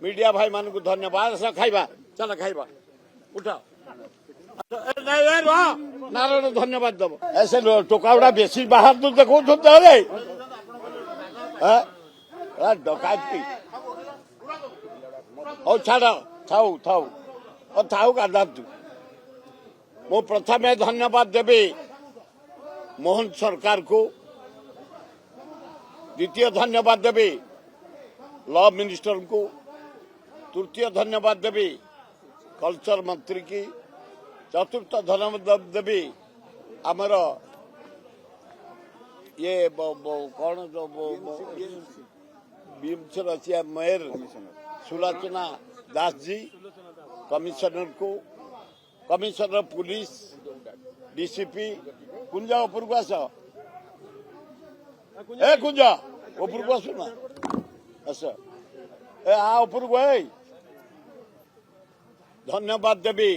media भाई मान को धन्यवाद सब खाइबा चल खाइबा उठा नारायण धन्यवाद दब ऐसे टोका गुड़ा बेसी बाहर तो देखो डकायती हौ छाड़ थाऊ थाऊ और थाऊ गाधु मु प्रथम धन्यवाद देवी मोहन सरकार को द्वितीय धन्यवाद देवी लॉ मिनिस्टर को तृतीय धन्यवाद देवी कल्चर मंत्री की चतुर्थ धन्यवाद देवी आमर ये कौन जो BMC रचिया mayor Sulochana Das ji commissioner को कमिश्नर पुलिस डीसीपी कुंजा ऊपर को आस ए कुंजा ऊपर को आस ना आस ए आ ऊपर को धन्यवाद देवी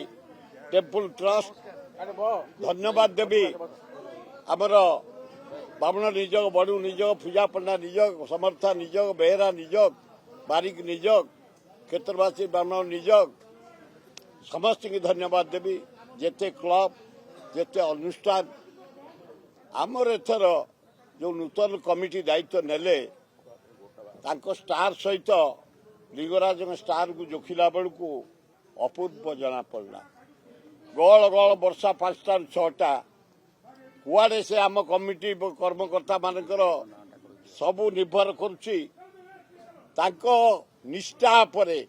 टेम्पल ट्रस्ट धन्यवाद देवी आमर बामण निजोग बड़ू निजोग पूजा पंडा निजोग समर्था निजोग बेहरा निजोग बारिक निजोग क्षेत्रवासी बामण निजोग समस्त की धन्यवाद देवी जेते क्लब जेते अनुष्ठान आमर एथर जो नूतन कमिटी दायित्व नेले तांको स्टार सहित लिंगराज स्टार को जोखिला बेलू अपूर्व जना पड़ा गल गल वर्षा 5टा 6टा कुआड़े से आम कमिटी कर्मकर्ता मानकर सबू निर्भर करुच्ची निष्ठा परे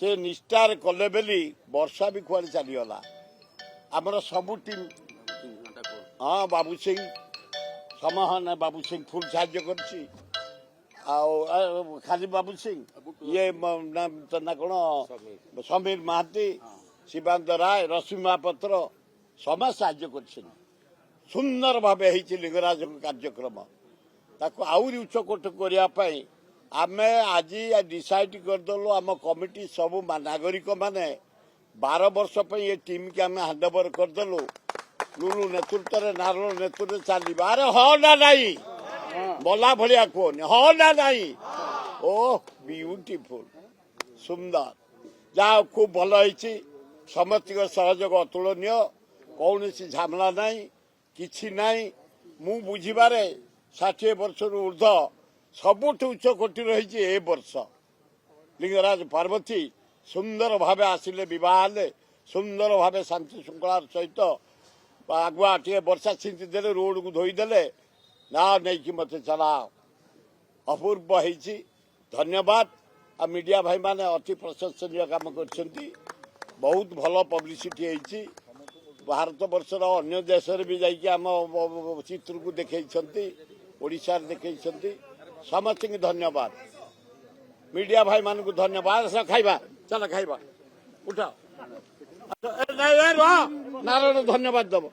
से निष्ठार कले बेली वर्षा भी कुआड़े चलीगला आमर सबू टीम हाँ बाबू सिंह समाहन बाबू सिंह फुल साहाଯ୍य करछि खाली बाबू सिंह ये ना कौन समीर महाती शिवानंद राय रश्मि महापात्र समाज साहाଯ୍य कर सुंदर भाव लिंगराज कार्यक्रम ताको आउरी उच्चकोट करने आम आज डिसाइड करदेलु आम कमिटी सब नागरिक माने 12 वर्ष पे ये टीम के आम हैंडओवर करदेलु लुलु नेतृत्व नारायण नेतृत्व चलिए अरे हाँ ना नहीं बोला भाया कौन हाँ ना नहीं ओह ब्यूटीफुल सुंदर जहाँ खूब भल होती समस्त सहयोग अतुलनीय कौन सी झमेला नहीं किछि नहीं मु बुझीबारे 60 वर्ष ऊर्ध सबुठ उच्च कोटि रही ए वर्ष लिंगराज पार्वती सुंदर भावे आसिले बे सुंदर भावे शांति श्रृंखला सहित आगुआ टे वर्षा छिंची देले रोड को धोईदेले ना नहीं कि मत चला अपूर्व होती धन्यवाद आ मीडिया भाई माने अति प्रशंसनीय काम कर बहुत भल पब्लिसिटी होती भारत वर्षर अन्य देश भी जाइए आम चित्र को देखते ओडिशा देखते समस्त धन्यवाद मीडिया भाई मान को धन्यवाद सब खाइबा चल खाइबा उठा नारायण धन्यवाद दब